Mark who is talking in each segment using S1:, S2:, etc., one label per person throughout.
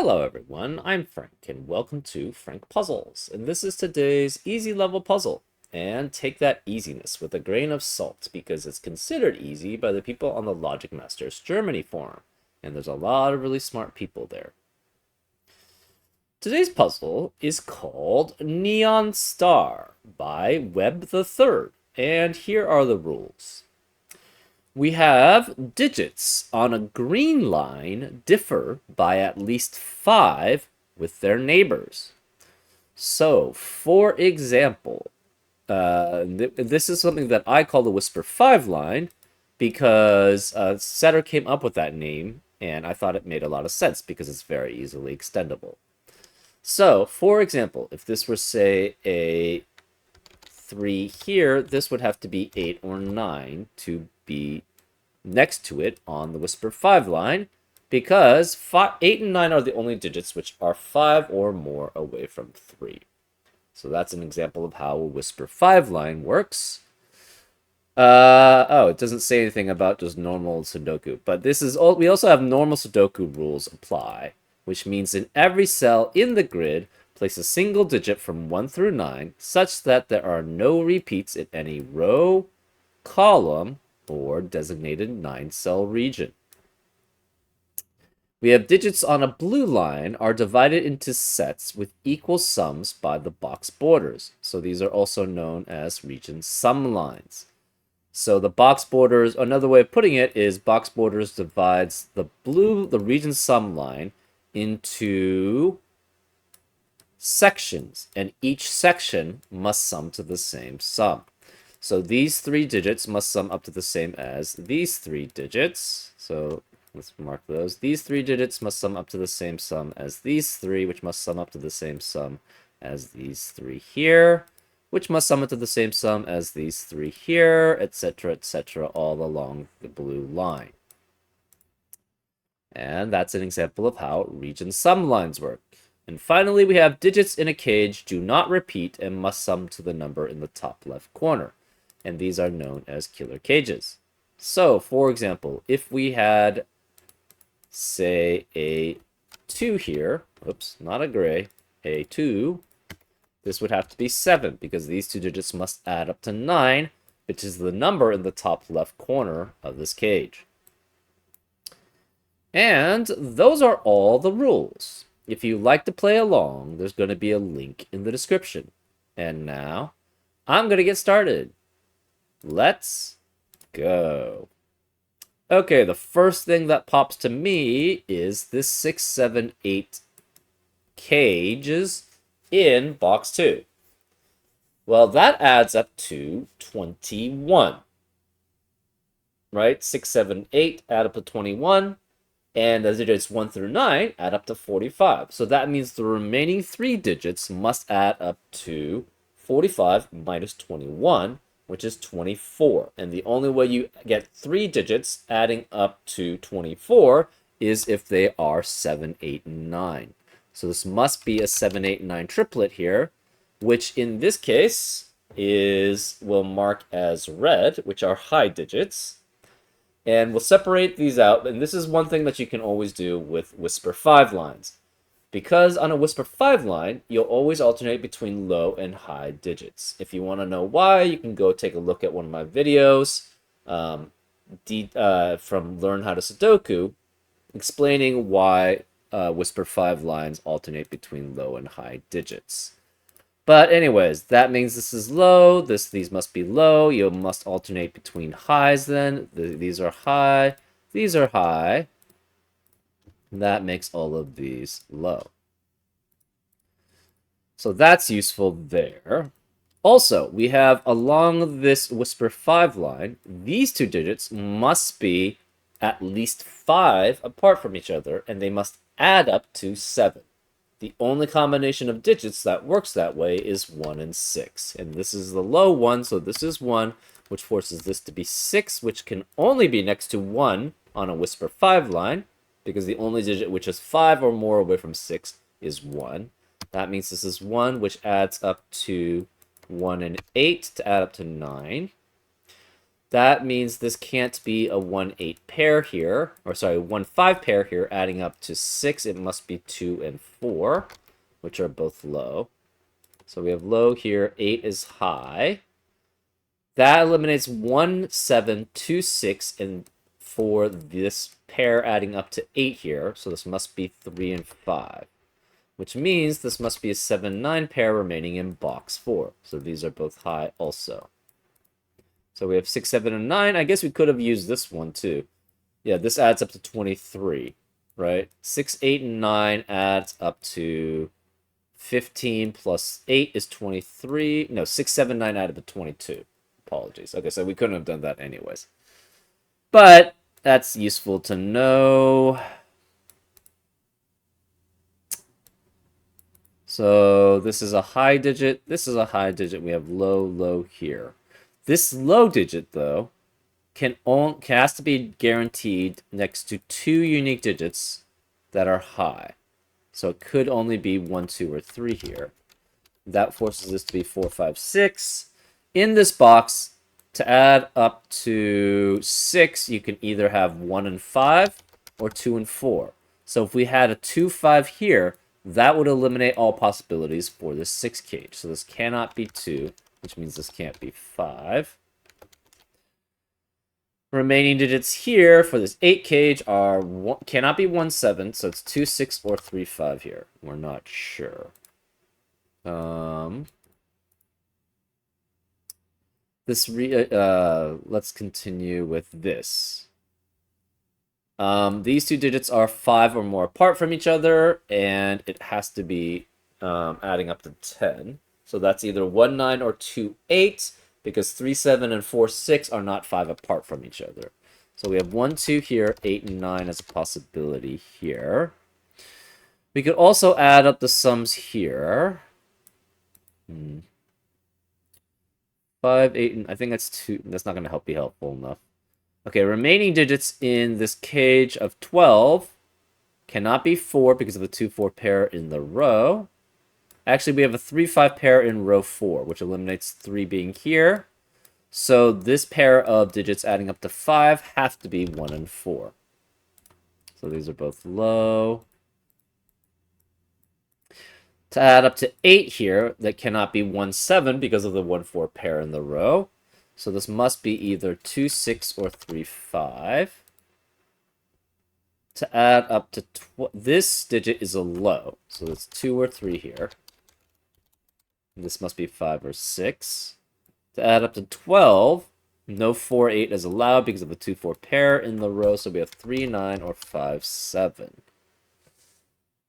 S1: Hello everyone, I'm Frank, and welcome to Frank Puzzles, and this is today's easy level puzzle. And take that easiness with a grain of salt, because it's considered easy by the people on the Logic Masters Germany forum, and there's a lot of really smart people there. Today's puzzle is called Neon Star by Webb the Third, and here are the rules. We have digits on a green line differ by at least 5 with their neighbors. So, for example, this is something that I call the Whisper 5 line because Setter came up with that name, and I thought it made a lot of sense because it's very easily extendable. So, for example, if this were, say, a 3 here, this would have to be 8 or 9 to be next to it on the Whisper 5 line, because 8 and 9 are the only digits which are 5 or more away from 3. So that's an example of how a Whisper 5 line works. It doesn't say anything about just normal Sudoku, but we also have normal Sudoku rules apply, which means in every cell in the grid, place a single digit from 1 through 9, such that there are no repeats in any row, column, or designated 9-cell region. We have digits on a blue line are divided into sets with equal sums by the box borders. So these are also known as region sum lines. So the box borders, another way of putting it is box borders divides the region sum line into sections, and each section must sum to the same sum. So these 3 digits must sum up to the same as these 3 digits. So let's mark those. These 3 digits must sum up to the same sum as these 3, which must sum up to the same sum as these 3 here, which must sum up to the same sum as these 3 here, etc., all along the blue line. And that's an example of how region sum lines work. And finally, we have digits in a cage do not repeat and must sum to the number in the top left corner. And these are known as killer cages. So, for example, if we had, say, a 2 here, oops, not a gray, a 2, this would have to be 7, because these 2 digits must add up to 9, which is the number in the top left corner of this cage. And those are all the rules. If you like to play along, there's going to be a link in the description. And now, I'm going to get started. Let's go. Okay, the first thing that pops to me is this 6, 7, 8 cages in box 2. Well, that adds up to 21. Right? 6, 7, 8 add up to 21. And the digits 1 through 9 add up to 45. So that means the remaining 3 digits must add up to 45 minus 21, which is 24. And the only way you get 3 digits adding up to 24 is if they are 7, 8, and 9. So this must be a 7, 8, and 9 triplet here, which in this case will mark as red, which are high digits. And we'll separate these out, and this is one thing that you can always do with Whisper 5 lines. Because on a Whisper 5 line, you'll always alternate between low and high digits. If you want to know why, you can go take a look at one of my videos from Learn How to Sudoku, explaining why Whisper 5 lines alternate between low and high digits. But anyways, that means this is low, these must be low, you must alternate between highs then, these are high, these are high, that makes all of these low. So that's useful there. Also, we have along this Whisper 5 line, these 2 digits must be at least 5 apart from each other, and they must add up to 7. The only combination of digits that works that way is 1 and 6. And this is the low one, so this is 1, which forces this to be 6, which can only be next to 1 on a Whisper 5 line, because the only digit which is 5 or more away from 6 is 1. That means this is 1, which adds up to 1 and 8 to add up to 9. That means this can't be a 1-8 pair here, or sorry, 1-5 pair here, adding up to 6. It must be 2 and 4, which are both low. So we have low here, 8 is high. That eliminates 1, 7, 2, 6, and for this pair adding up to 8 here, so this must be 3 and 5. Which means this must be a 7-9 pair remaining in box 4. So these are both high also. So we have 6, 7, and 9. I guess we could have used this one too. Yeah, this adds up to 23, right? 6, 8, and 9 adds up to 15 plus 8 is 23. No, 6, 7, 9 added to 22. Apologies. Okay, so we couldn't have done that anyways. But that's useful to know. So this is a high digit. This is a high digit. We have low, low here. This low digit, though, has to be guaranteed next to 2 unique digits that are high. So it could only be 1, 2, or 3 here. That forces this to be 4, 5, 6. In this box, to add up to 6, you can either have 1 and 5 or 2 and 4. So if we had a 2, 5 here, that would eliminate all possibilities for this 6 cage. So this cannot be 2, which means this can't be 5. Remaining digits here for this 8 cage are cannot be 1, 7, so it's 2, 6, or 3, 5 here. We're not sure. Let's continue with this. These two digits are 5 or more apart from each other, and it has to be adding up to 10. So that's either 1, 9 or 2, 8, because 3, 7, and 4, 6 are not 5 apart from each other. So we have 1, 2 here, 8, and 9 as a possibility here. We could also add up the sums here. 5, 8, and I think that's 2. That's not going to be helpful enough. Okay, remaining digits in this cage of 12 cannot be 4 because of the 2, 4 pair in the row. Actually, we have a 3, 5 pair in row 4, which eliminates 3 being here. So this pair of digits adding up to 5 have to be 1 and 4. So these are both low. To add up to 8 here, that cannot be 1, 7 because of the 1, 4 pair in the row. So this must be either 2, 6, or 3, 5. To add up to this digit is a low, so it's 2 or 3 here. This must be 5 or 6. To add up to 12, no 4, 8 is allowed because of the 2, 4 pair in the row, so we have 3, 9, or 5, 7.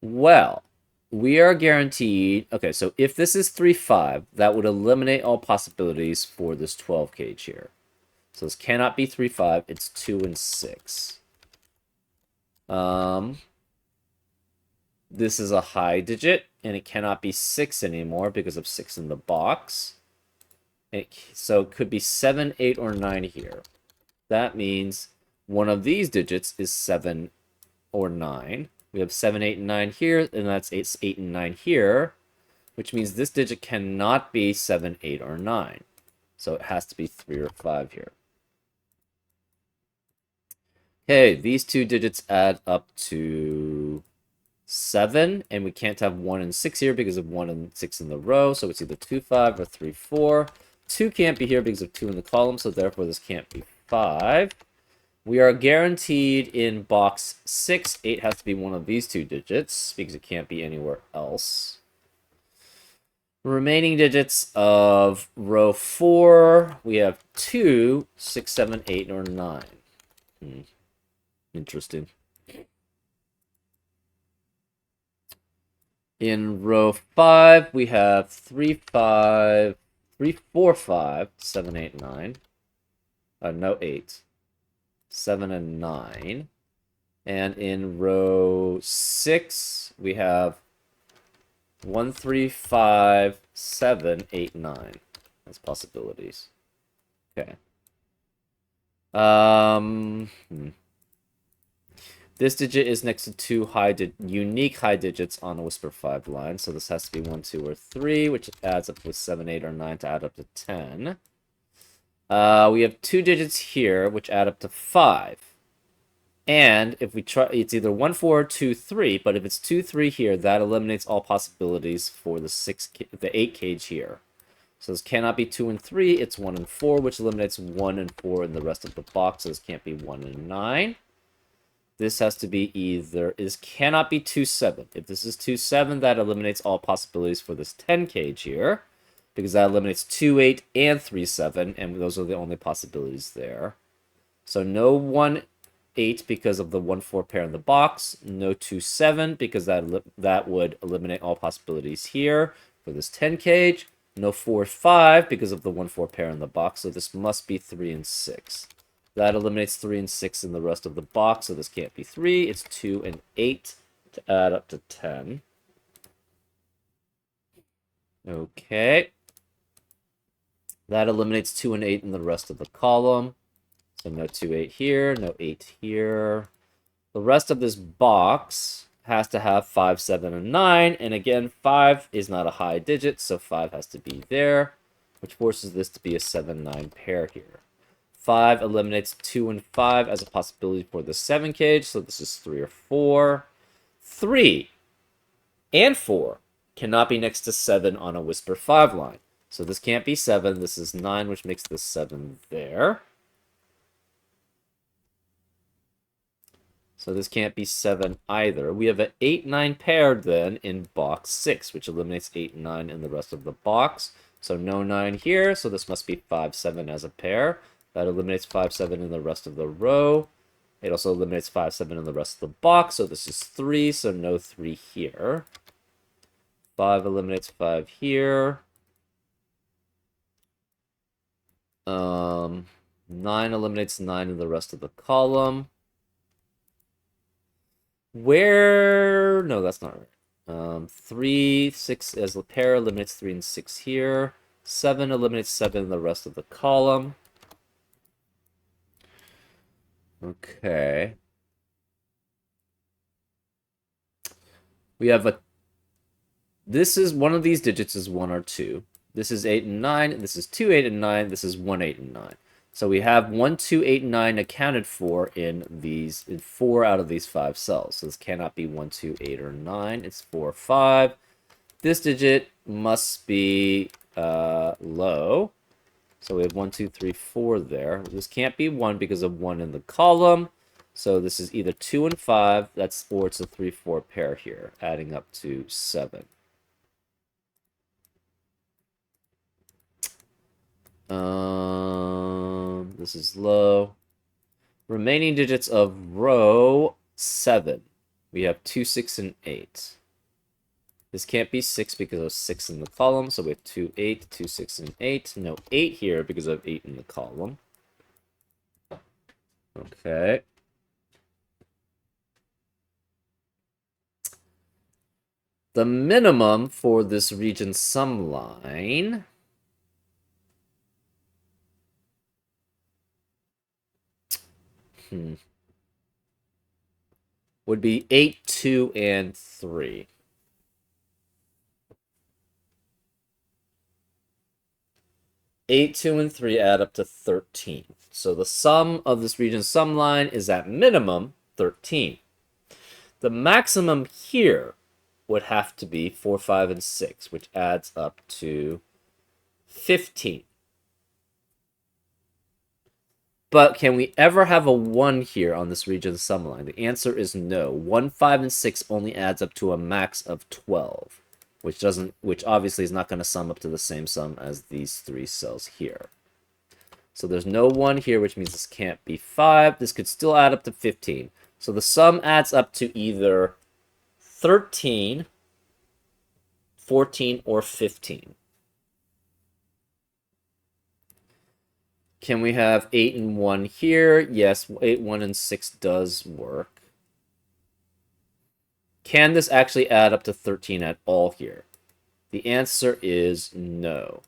S1: Well, we are guaranteed... Okay, so if this is 3, 5, that would eliminate all possibilities for this 12 cage here. So this cannot be 3, 5, it's 2 and 6. This is a high digit, and it cannot be 6 anymore because of 6 in the box. So it could be 7, 8, or 9 here. That means one of these digits is 7 or 9. We have 7, 8, and 9 here, and that's 8, and 9 here, which means this digit cannot be 7, 8, or 9. So it has to be 3 or 5 here. Okay, these two digits add up to 7, and we can't have 1 and 6 here because of 1 and 6 in the row, so it's either 2, 5, or 3, 4. 2 can't be here because of 2 in the column, so therefore this can't be 5. We are guaranteed in box 6, 8 has to be one of these two digits because it can't be anywhere else. Remaining digits of row 4, we have 2, 6, 7, 8, or 9. Interesting. In row 5, we have 3, 5, 3, 4, 5, 7, 8, 9. No, 8. 7 and 9. And in row 6, we have 1, 3, 5, 7, 8, 9. That's possibilities. Okay. This digit is next to two unique high digits on the Whisper 5 line, so this has to be 1, 2, or 3, which adds up with 7, 8, or 9 to add up to 10. We have 2 digits here, which add up to 5. And if we try, it's either 1, 4, or 2, 3. But if it's 2, 3 here, that eliminates all possibilities for the 8 cage here. So this cannot be 2 and 3. It's 1 and 4, which eliminates 1 and 4 in the rest of the box. So this can't be 1 and 9. This has to be either, this cannot be 2, 7. If this is 2, 7, that eliminates all possibilities for this 10 cage here, because that eliminates 2, 8, and 3, 7, and those are the only possibilities there. So no 1, 8 because of the 1, 4 pair in the box, no 2, 7 because that would eliminate all possibilities here for this 10 cage, no 4, 5 because of the 1, 4 pair in the box, so this must be 3 and 6. That eliminates 3 and 6 in the rest of the box, so this can't be 3. It's 2 and 8 to add up to 10. Okay. That eliminates 2 and 8 in the rest of the column. So no 2, 8 here, no 8 here. The rest of this box has to have 5, 7, and 9. And again, 5 is not a high digit, so 5 has to be there, which forces this to be a 7, 9 pair here. 5 eliminates 2 and 5 as a possibility for the 7 cage, so this is 3 or 4. 3 and 4 cannot be next to 7 on a Whisper 5 line. So this can't be 7, this is 9, which makes this 7 there. So this can't be 7 either. We have an 8, 9 paired then in box 6, which eliminates 8 and 9 in the rest of the box. So no 9 here, so this must be 5, 7 as a pair. That eliminates 5, 7 in the rest of the row. It also eliminates 5, 7 in the rest of the box, so this is 3, so no 3 here. 5 eliminates 5 here. 9 eliminates 9 in the rest of the column. No, that's not right. 3, 6 as a pair eliminates 3 and 6 here. 7 eliminates 7 in the rest of the column. Okay. We have this is one of these digits is 1 or 2. This is 8 and 9. This is 2, 8, and 9. This is 1, 8, and 9. So we have 1, 2, 8, and 9 accounted for in 4 out of these 5 cells. So this cannot be 1, 2, 8, or 9. It's 4, 5. This digit must be low. So we have 1, 2, 3, 4 there. This can't be 1 because of 1 in the column. So this is either 2 and 5, or it's a 3, 4 pair here, adding up to 7. This is low. Remaining digits of row 7. We have 2, 6, and 8. This can't be 6 because of 6 in the column, so we have 2, 8, 2, 6, and 8. No 8 here because of 8 in the column. Okay. The minimum for this region sum line would be 8, 2, and 3. 8, 2, and 3 add up to 13. So the sum of this region sum line is at minimum 13. The maximum here would have to be 4, 5, and 6, which adds up to 15. But can we ever have a 1 here on this region sum line? The answer is no. 1, 5, and 6 only adds up to a max of 12, which obviously is not going to sum up to the same sum as these 3 cells here. So there's no 1 here, which means this can't be 5. This could still add up to 15. So the sum adds up to either 13, 14, or 15. Can we have 8 and 1 here? Yes, 8, 1, and 6 does work. Can this actually add up to 13 at all here? The answer is no.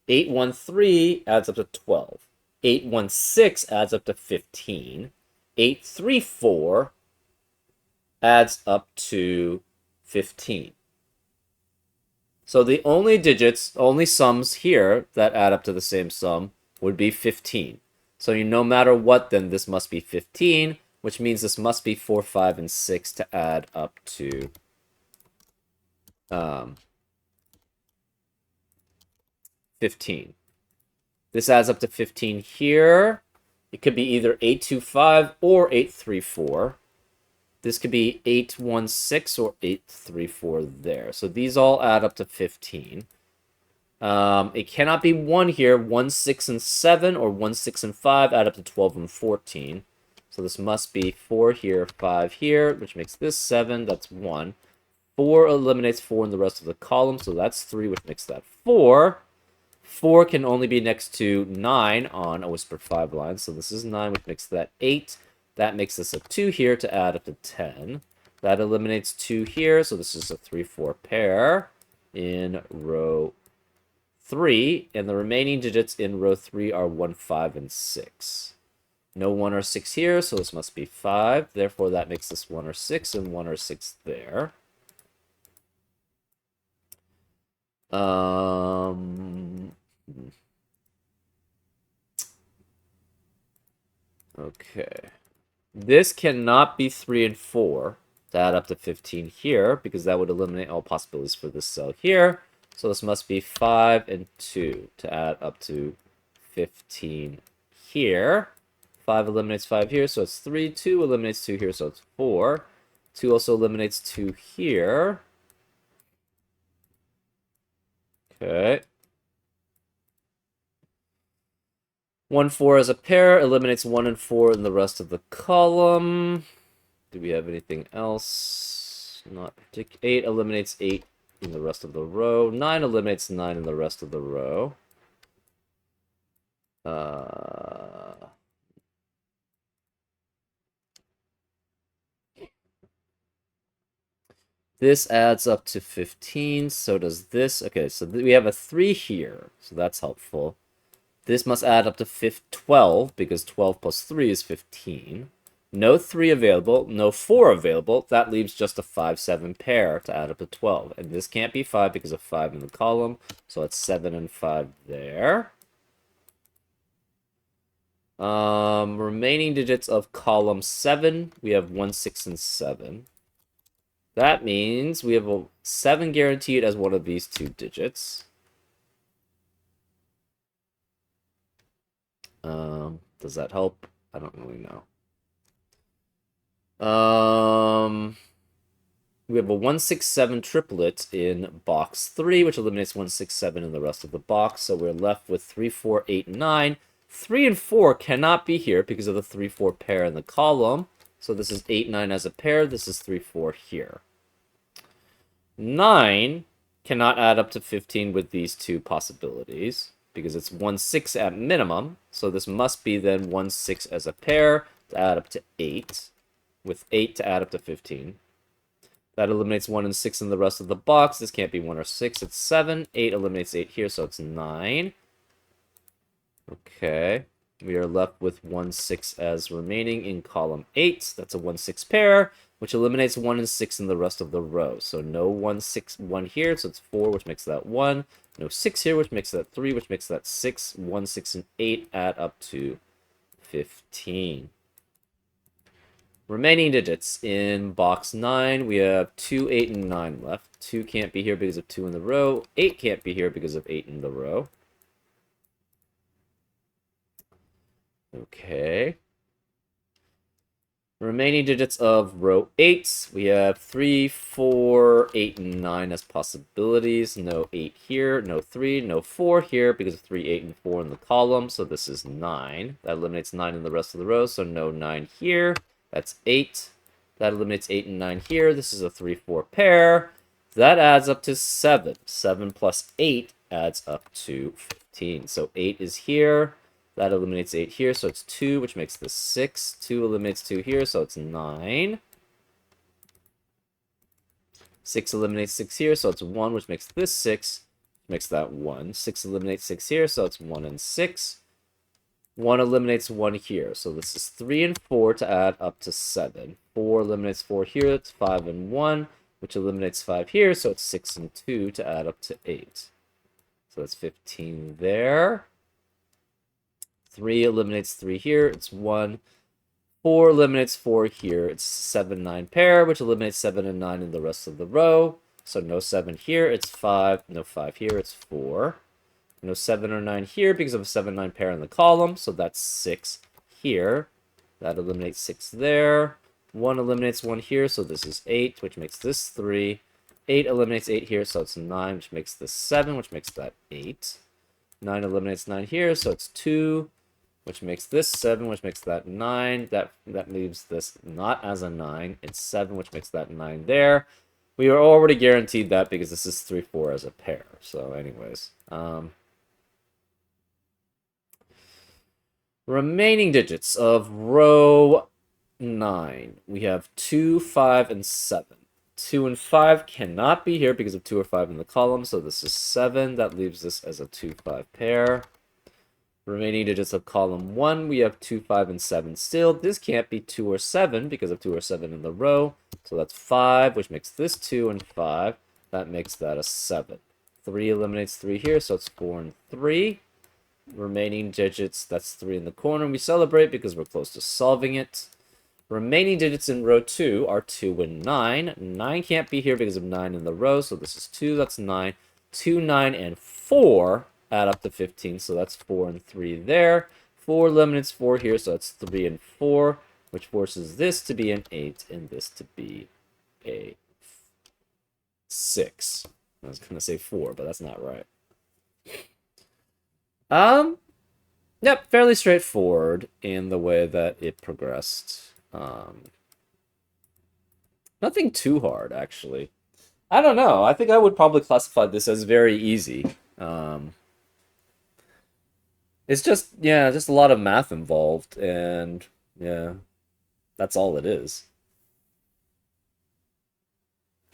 S1: 8, 1, 3 adds up to 12. 8, 1, 6 adds up to 15. 8, 3, 4 adds up to 15. So the only sums here that add up to the same sum would be 15. So no matter what, then this must be 15, which means this must be 4, 5, and 6 to add up to 15. This adds up to 15 here. It could be either 825 or 834. This could be 816 or 834 there. So these all add up to 15. It cannot be 1 here. 1, 6, and 7, or 1, 6, and 5 add up to 12 and 14. So this must be 4 here, 5 here, which makes this 7. That's 1. 4 eliminates 4 in the rest of the column, so that's 3, which makes that 4. 4 can only be next to 9 on a whispered 5 line, so this is 9, which makes that 8. That makes this a 2 here to add up to 10. That eliminates 2 here, so this is a 3, 4 pair in row 3, and the remaining digits in row 3 are 1, 5, and 6. No 1 or 6 here, so this must be 5. Therefore, that makes this 1 or 6 and 1 or 6 there. Okay. This cannot be 3 and 4 to add up to 15 here, because that would eliminate all possibilities for this cell here. So this must be 5 and 2 to add up to 15 here. 5 eliminates 5 here, so it's 3. 2 eliminates 2 here, so it's 4. 2 also eliminates 2 here. Okay. 1, 4 as a pair eliminates 1 and 4 in the rest of the column. Do we have anything else? Not particular. 8 eliminates 8 in the rest of the row. 9 eliminates 9 in the rest of the row. This adds up to 15, so does this. Okay, so we have a 3 here, so that's helpful. This must add up to 12, because 12 plus 3 is 15. No 3 available, no 4 available. That leaves just a 5, 7 pair to add up to 12. And this can't be 5 because of 5 in the column, so it's 7 and 5 there. Remaining digits of column 7, we have 1, 6, and 7. That means we have a 7 guaranteed as one of these 2 digits. Does that help? I don't really know. We have a 1, 6, 7 triplet in box 3, which eliminates 1, 6, 7 in the rest of the box. So we're left with 3, 4, 8, 9. 3 and 4 cannot be here because of the 3, 4 pair in the column. So this is 8, 9 as a pair. This is 3, 4 here. 9 cannot add up to 15 with these 2 possibilities, because it's 1, 6 at minimum. So this must be then 1, 6 as a pair to add up to 8, with 8 to add up to 15. That eliminates 1 and 6 in the rest of the box. This can't be 1 or 6. It's 7. 8 eliminates 8 here, so it's 9. Okay. We are left with 1, 6 as remaining in column 8. That's a 1, 6 pair, which eliminates 1 and 6 in the rest of the row. So no 1, 6, 1 here, so it's 4, which makes that 1. No 6 here, which makes that 3, which makes that 6. 1, 6, and 8 add up to 15. Remaining digits in box 9, we have 2, 8, and 9 left. 2 can't be here because of 2 in the row. 8 can't be here because of 8 in the row. Okay. Remaining digits of row 8, we have 3, 4, 8, and 9 as possibilities. No 8 here, no 3, no 4 here because of 3, 8, and 4 in the column. So this is 9. That eliminates 9 in the rest of the row, so no 9 here. That's 8. That eliminates 8 and 9 here. This is a 3, 4 pair. That adds up to 7. 7 plus 8 adds up to 15. So 8 is here. That eliminates 8 here, so it's 2, which makes this 6. 2 eliminates 2 here, so it's 9. 6 eliminates 6 here, so it's 1, which makes this 6. Makes that 1. 6 eliminates 6 here, so it's 1 and 6. 1 eliminates 1 here, so this is 3 and 4 to add up to 7. 4 eliminates 4 here, it's 5 and 1, which eliminates 5 here, so it's 6 and 2 to add up to 8. So that's 15 there. 3 eliminates 3 here. It's 1. 4 eliminates 4 here. It's 7, 9 pair, which eliminates 7 and 9 in the rest of the row. So no 7 here. It's 5. No 5 here. It's 4. No 7 or 9 here because of a 7, 9 pair in the column. So that's 6 here. That eliminates 6 there. 1 eliminates 1 here, so this is 8, which makes this 3. 8 eliminates 8 here, so it's 9, which makes this 7, which makes that 8. 9 eliminates 9 here, so it's 2, which makes this 7, which makes that 9. That leaves this not as a 9. It's 7, which makes that 9 there. We are already guaranteed that because this is 3, 4 as a pair. So anyways. Remaining digits of row 9. We have 2, 5, and 7. 2 and 5 cannot be here because of 2 or 5 in the column, so this is 7. That leaves this as a 2, 5 pair. Remaining digits of column 1, we have 2, 5, and 7 still. This can't be 2 or 7 because of 2 or 7 in the row, so that's 5, which makes this 2 and 5. That makes that a 7. 3 eliminates 3 here, so it's 4 and 3. Remaining digits, that's 3 in the corner. We celebrate because we're close to solving it. Remaining digits in row 2 are 2 and 9. 9 can't be here because of 9 in the row, so this is 2, that's 9. 2, 9, and 4 add up to 15, so that's 4 and 3 there. 4 eliminates 4 here, so that's 3 and 4, which forces this to be an 8 and this to be a 6. I was going to say 4, but that's not right. Yep, fairly straightforward in the way that it progressed. Nothing too hard, actually. I don't know. I think I would probably classify this as very easy. It's just, yeah, just a lot of math involved, and yeah, that's all it is.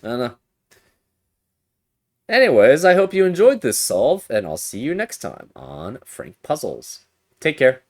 S1: I don't know. Anyways, I hope you enjoyed this solve, and I'll see you next time on Frank Puzzles. Take care.